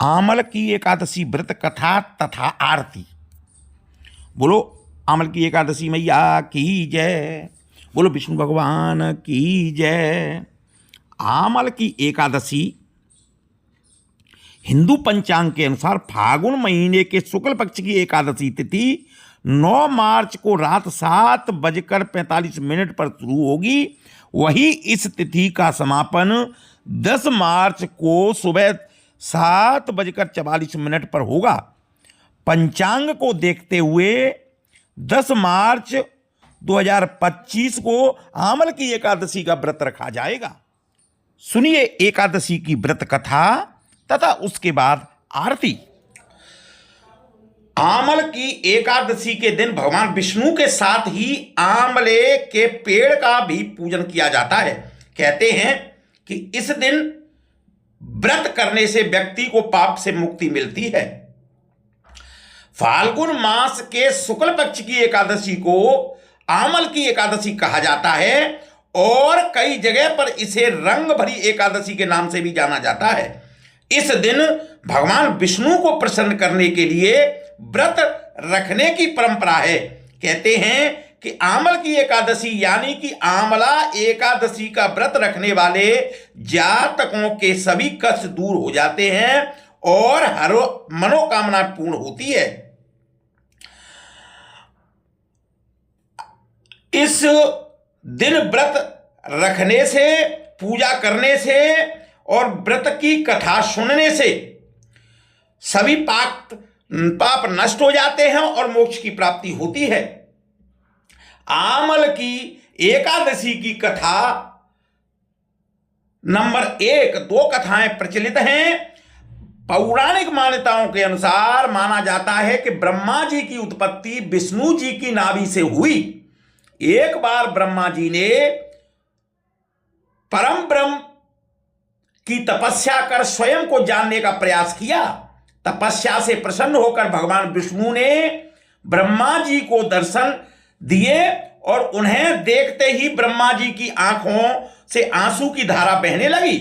आमल की एकादशी व्रत कथा तथा आरती। बोलो आमल की एकादशी मैया की जय, बोलो विष्णु भगवान की जय। आमल की एकादशी हिंदू पंचांग के अनुसार फागुन महीने के शुक्ल पक्ष की एकादशी तिथि 9 मार्च को रात 7:45 पर शुरू होगी। वही इस तिथि का समापन 10 मार्च को सुबह 7:44 पर होगा। पंचांग को देखते हुए 10 मार्च 2025 को आमल की एकादशी का व्रत रखा जाएगा। सुनिए एकादशी की व्रत कथा तथा उसके बाद आरती। आमल की एकादशी के दिन भगवान विष्णु के साथ ही आमले के पेड़ का भी पूजन किया जाता है। कहते हैं कि इस दिन व्रत करने से व्यक्ति को पाप से मुक्ति मिलती है। फाल्गुन मास के शुक्ल पक्ष की एकादशी को आमल की एकादशी कहा जाता है और कई जगह पर इसे रंग भरी एकादशी के नाम से भी जाना जाता है। इस दिन भगवान विष्णु को प्रसन्न करने के लिए व्रत रखने की परंपरा है। कहते हैं कि आमल की एकादशी यानी कि आमला एकादशी का व्रत रखने वाले जातकों के सभी कष्ट दूर हो जाते हैं और हर मनोकामना पूर्ण होती है। इस दिन व्रत रखने से, पूजा करने से और व्रत की कथा सुनने से सभी पाप नष्ट हो जाते हैं और मोक्ष की प्राप्ति होती है। आमल की एकादशी की कथा नंबर 1, 2 कथाएं प्रचलित हैं। पौराणिक मान्यताओं के अनुसार माना जाता है कि ब्रह्मा जी की उत्पत्ति विष्णु जी की नाभि से हुई। एक बार ब्रह्मा जी ने परम ब्रह्म की तपस्या कर स्वयं को जानने का प्रयास किया। तपस्या से प्रसन्न होकर भगवान विष्णु ने ब्रह्मा जी को दर्शन दिए और उन्हें देखते ही ब्रह्मा जी की आंखों से आंसू की धारा बहने लगी।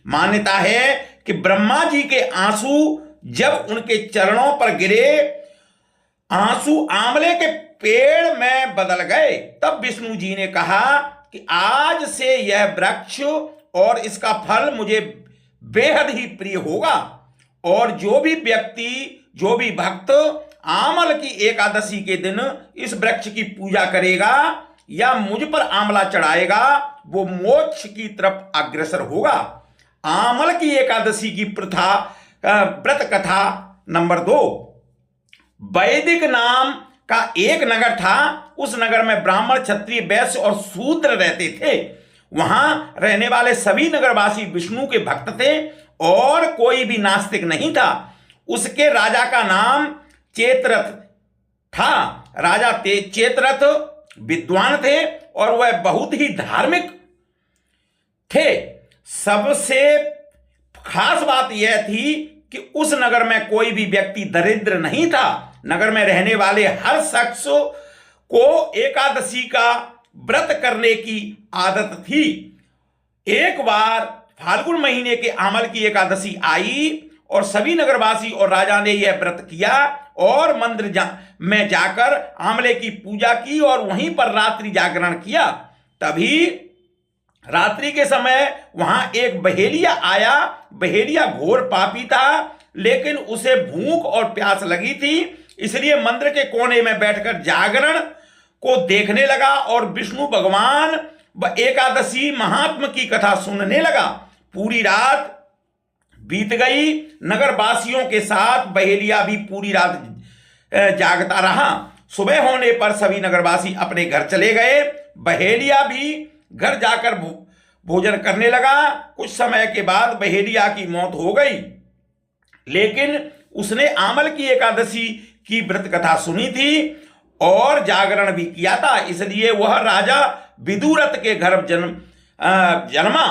मान्यता है कि ब्रह्मा जी के आंसू जब उनके चरणों पर गिरे, आंसू आंवले के पेड़ में बदल गए। तब विष्णु जी ने कहा कि आज से यह वृक्ष और इसका फल मुझे बेहद ही प्रिय होगा और जो भी व्यक्ति, जो भी भक्त आमल की एकादशी के दिन इस वृक्ष की पूजा करेगा या मुझ पर आंवला चढ़ाएगा वो मोक्ष की तरफ अग्रसर होगा। आमल की एकादशी की प्रथा व्रत कथा नंबर 2। वैदिक नाम का एक नगर था। उस नगर में ब्राह्मण, क्षत्रिय, वैश्य और शूद्र रहते थे। वहां रहने वाले सभी नगरवासी विष्णु के भक्त थे और कोई भी नास्तिक नहीं था। उसके राजा का नाम चेतरथ था। राजा चेतरथ विद्वान थे और वह बहुत ही धार्मिक थे। सबसे खास बात यह थी कि उस नगर में कोई भी व्यक्ति दरिद्र नहीं था। नगर में रहने वाले हर शख्स को एकादशी का व्रत करने की आदत थी। एक बार फाल्गुन महीने के आमल की एकादशी आई और सभी नगरवासी और राजा ने यह व्रत किया और मंदिर में जाकर आमले की पूजा की और वहीं पर रात्रि जागरण किया। तभी रात्रि के समय वहां एक बहेलिया आया। बहेलिया घोर पापी था, लेकिन उसे भूख और प्यास लगी थी, इसलिए मंदिर के कोने में बैठकर जागरण को देखने लगा और विष्णु भगवान व एकादशी महात्म की कथा सुनने लगा। पूरी रात बीत गई। नगरवासियों के साथ बहेलिया भी पूरी रात जागता रहा। सुबह होने पर सभी नगरवासी अपने घर चले गए। बहेलिया भी घर जाकर भोजन करने लगा। कुछ समय के बाद बहेलिया की मौत हो गई, लेकिन उसने आमल की एकादशी की व्रत कथा सुनी थी और जागरण भी किया था, इसलिए वह राजा विदुरथ के घर जन्मा।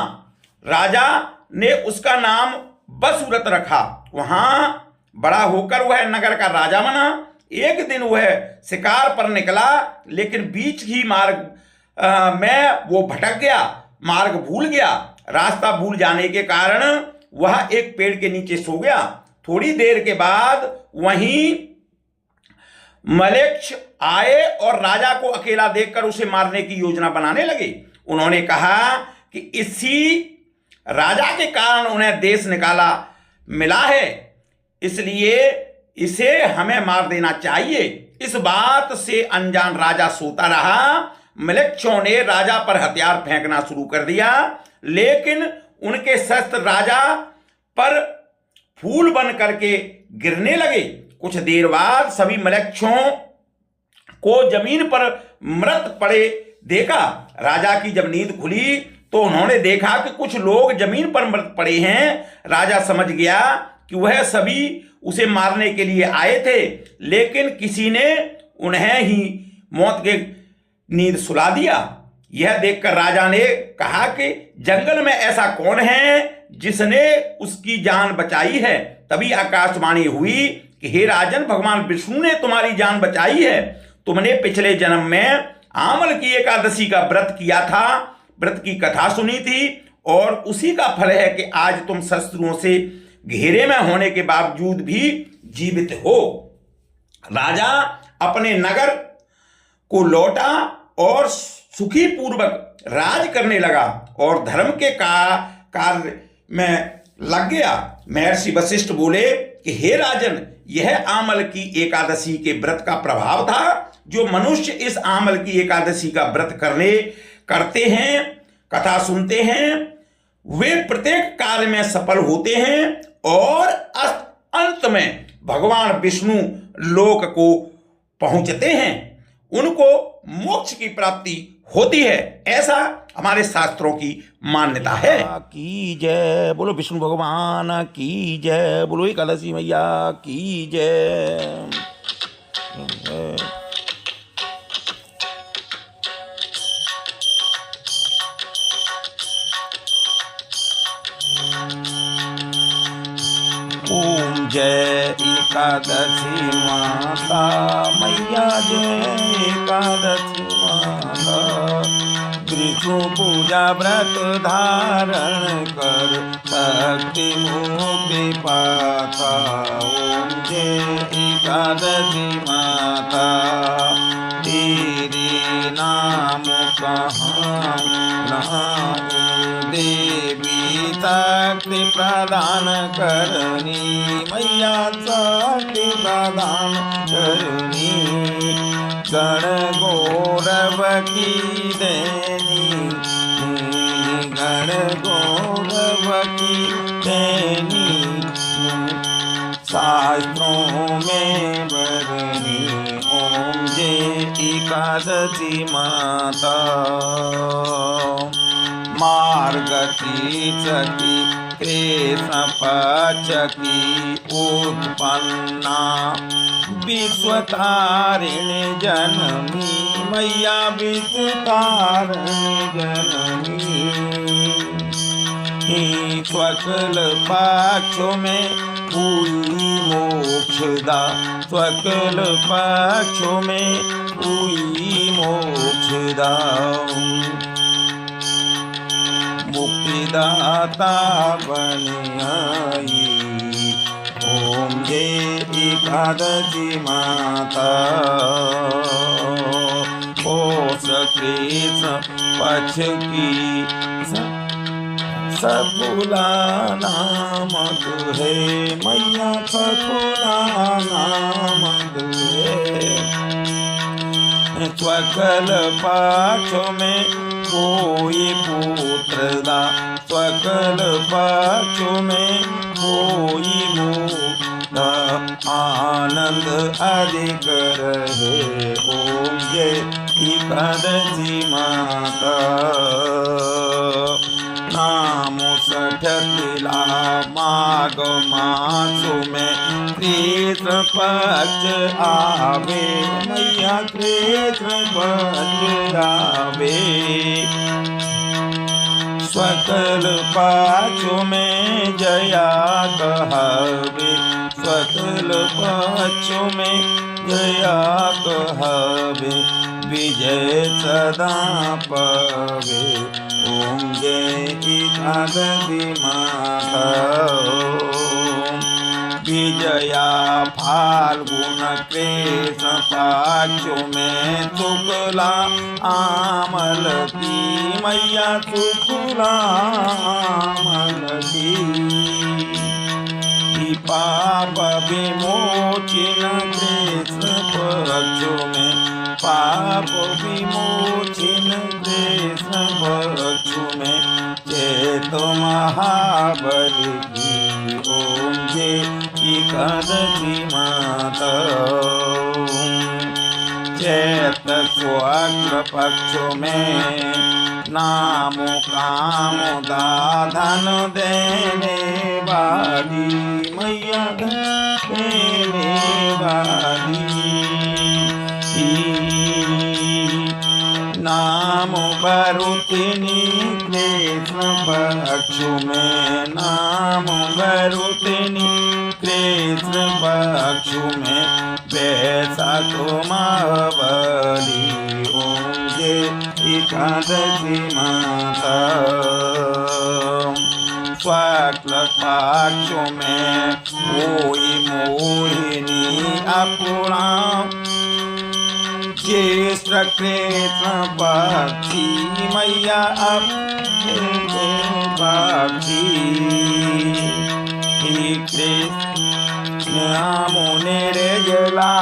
राजा ने उसका नाम बसुरथ रखा। वहां बड़ा होकर वह नगर का राजा बना। एक दिन वह शिकार पर निकला, लेकिन बीच ही मार्ग में वो भटक गया, मार्ग भूल गया। रास्ता भूल जाने के कारण वह एक पेड़ के नीचे सो गया। थोड़ी देर के बाद वहीं मलेच्छ आए और राजा को अकेला देखकर उसे मारने की योजना बनाने लगे। उन्होंने कहा कि इसी राजा के कारण उन्हें देश निकाला मिला है, इसलिए इसे हमें मार देना चाहिए। इस बात से अनजान राजा सोता रहा। मलेच्छों ने राजा पर हथियार फेंकना शुरू कर दिया, लेकिन उनके शस्त्र राजा पर फूल बन करके गिरने लगे। कुछ देर बाद सभी मलेच्छों को जमीन पर मृत पड़े देखा। राजा की जब नींद खुली तो उन्होंने देखा कि कुछ लोग जमीन पर मृत पड़े हैं। राजा समझ गया कि वह सभी उसे मारने के लिए आए थे, लेकिन किसी ने उन्हें ही मौत के नींद सुला दिया। यह देखकर राजा ने कहा कि जंगल में ऐसा कौन है जिसने उसकी जान बचाई है। तभी आकाशवाणी हुई कि हे राजन, भगवान विष्णु ने तुम्हारी जान बचाई है। तुमने पिछले जन्म में आमल की एकादशी का व्रत किया था, व्रत की कथा सुनी थी, और उसी का फल है कि आज तुम शत्रुओं से घेरे में होने के बावजूद भी जीवित हो। राजा अपने नगर को लौटा और सुखी पूर्वक राज करने लगा और धर्म के कार्य में लग गया। महर्षि वशिष्ठ बोले कि हे राजन, यह आमल की एकादशी के व्रत का प्रभाव था। जो मनुष्य इस आमल की एकादशी का व्रत करते हैं, कथा सुनते हैं, वे प्रत्येक कार्य में सफल होते हैं और अंत में भगवान विष्णु लोक को पहुंचते हैं, उनको मोक्ष की प्राप्ति होती है। ऐसा हमारे शास्त्रों की मान्यता है। की जय बोलो, विष्णु भगवान की जय बोलो, एकादशी मैया की जय। ओम जय एकादशी माता मैया, जय एकादशी माता। विष्णु पूजा व्रत धारण कर शक्ति मुक्ति पाता। ओम जय एकादशी माता, तेरे नाम कहाँ नाम देवी शक्ति प्रदान करनी मैया, शक्ति प्रदान करनी। गण गौरव की देनी, गण गौरव की देनी, शास्त्रों में बरनी। ओम जय एकादशी माता, मार्गशीर्ष की कृष्ण पक्ष की उत्पन्ना, विश्वतारिणी जननी मैया, विश्वतारिणी जननी। स्वकल पक्षों में हुई मोक्षदा, स्वकल पक्षों में हुई मोक्षदा। मुक्तिदाता बन आई, ओम जय एकादशी माता। पौष कृष्ण पक्ष की सकुला नामक है मैया, सकुला नामक है। स्वकल पक्ष में कोई पुत्रदा, स्वकल पक्ष में कोई मुक्त आनंद अधिक रहे। ओम जय एकादशी माता, नाम सठतिला माघ मास में कृष्ण पक्ष आवे मैया, कृष्ण पक्ष आवे। स्वकल पक्ष में जया कहवे, स्वकल पक्ष में जया कहवे, विजय सदा पवे। ओम जय एकादशी माता, मैया फाल्गुन कृष्ण पक्ष में शुक्ला आमल की मैया शुक्ला आमल की पाप विमोचन कृष्ण पक्ष में पाप विमोचन कृष्ण पक्ष में चेत महाबली की ओम जय एकादशी माता चैत शुक्ल पक्ष में नाम काम दाधन देने वाली मैया देने वाली नाम बरुतिनी कृष्ण पक्ष में नाम बरुतिनी कृष्ण पक्ष में बैसाख महाबली ओम जय एकादशी माता शुक्ल पक्ष में कोई मोहिनी अपना ज्येष्ठ कृष्ण पक्षी मैया अपने पक्षी कृष्ण मुनिर्जला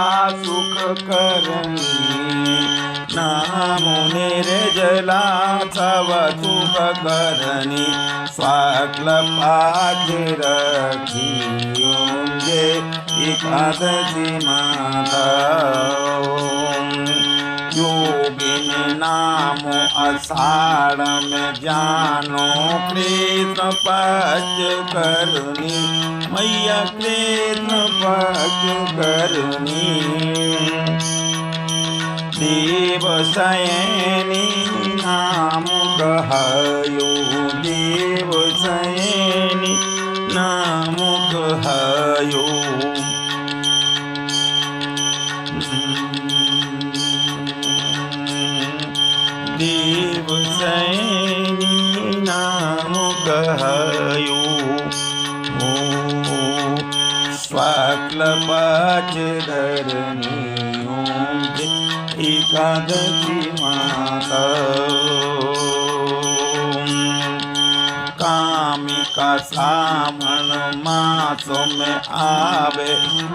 सुख करनी मुनिर्जला सब सुख करनी शुक्ल पक्ष रखी ओम जय एकादशी माता योगिनी नाम आषाढ़ में जानो कृष्ण पक्ष करनी मैया कृष्ण पक्ष करनी देव सैनी नाम कहयो देव सैनी नाम कहयो देव सैनी नाम कहयो शुक्ल पक्ष धरनी ओम एकादशी माता कामिका सावन मास में आवे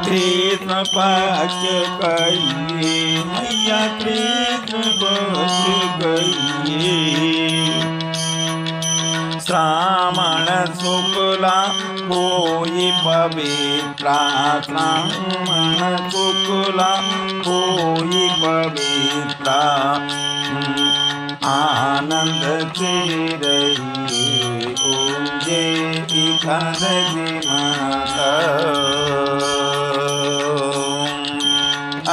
कृष्ण पक्ष कहिए मैया कृष्ण पक्ष कहिए श्रावण शुक्ला कोई पवित्रा श्रावण शुक्ला कोई पवित्रा आनंद से रहिए ओम जय एकादशी माता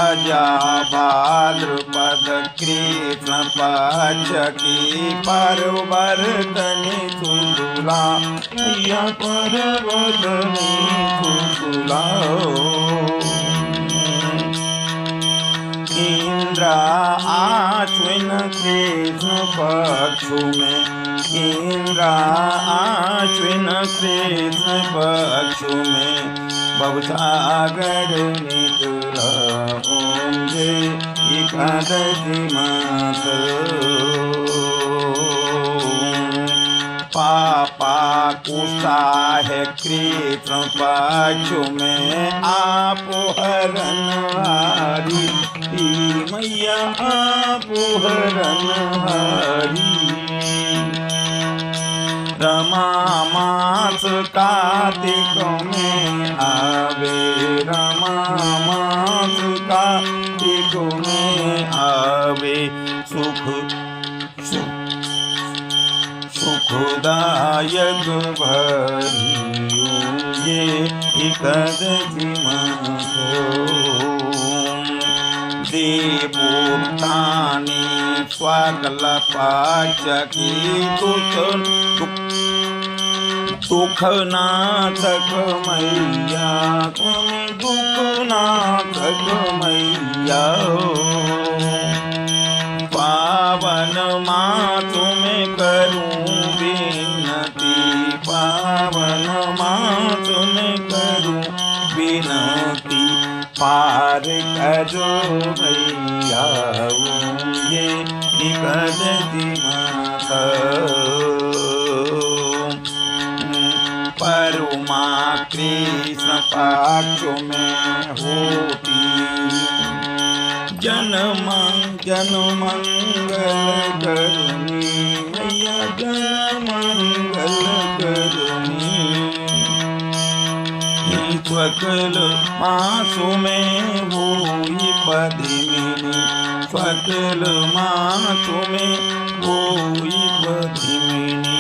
अजा भाद्रपद कृष्ण पक्ष की परवर्तनी सुंदुला मैया परवर्तनी सुंदुला इंद्र आश्विन कृष्ण पक्ष में इंद्र आश्विन कृष्ण पक्ष में भवसागर निकला ओम जय एकादशी माता पापा कुशा है कृष्ण पक्ष में आप हरणहारी मैया आप हरणहारी रमा मास कार्तिक में आवे रमा मास कार्तिक में आवे सुख सुखदायक भरी ये एकादशी माता देवोत्थानी शुक्ल पक्ष की दुख नाशक मैया तुम दुख नाशक मैया पावन माँ तुम्हें करूं विनती पावन माँ तुम्हें करूं विनती पार करो भैया ये एकादशी माता परमा कृष्ण पक्ष में होती जन्म मंगल करुणी मैया जन मंगल करुणी सकल मासु में होई पद्मिनी सकल मासु में होई पद्मिनी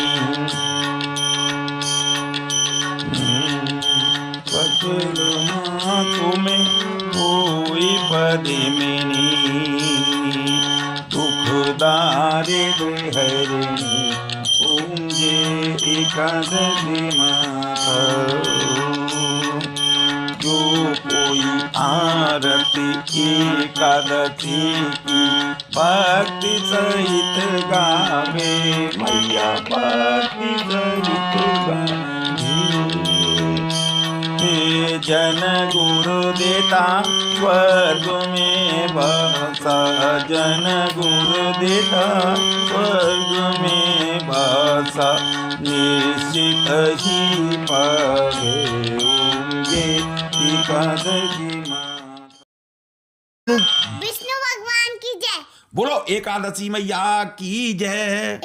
सकल मासु में होई पद्मिनी दुखदारे हरिणी पूंजे एकादशी माता जो कोई आरती एकादशी की भक्ति सहित गावे मैया भक्ति सहित गावे हे जन गुरु देता स्वर्ग में बसा जन गुरु देता स्वर्ग में बसा निश्चित ही पावे एकादशी विष्णु भगवान की जय। बोलो एकादशी मैया की जय।